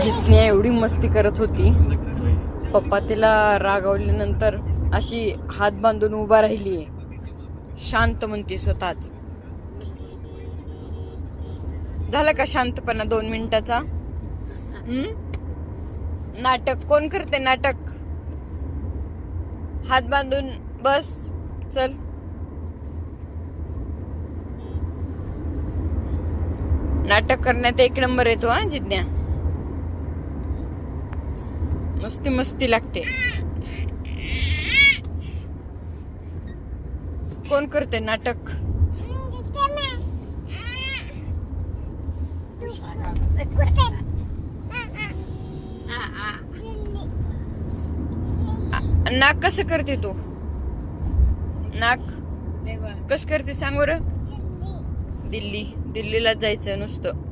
जितनी एवढी मस्ती करत होती. पप्पा तिला रागावल्यानंतर अशी हात बांधून उभा राहिली, शांत म्हणते स्वतःच. झालं का शांतपणा 2 मिनिटाचा? नाटक कोण करते? नाटक हात बांधून बस. चल नाटक करण्यात 1 नंबर येतो हा जिज्ञा. मस्ती मस्ती लागते. कोण करते नाटक? नाक कसं करते तू? नाक कसं करते सांग बरं. दिल्लीला जायचं नुसतं.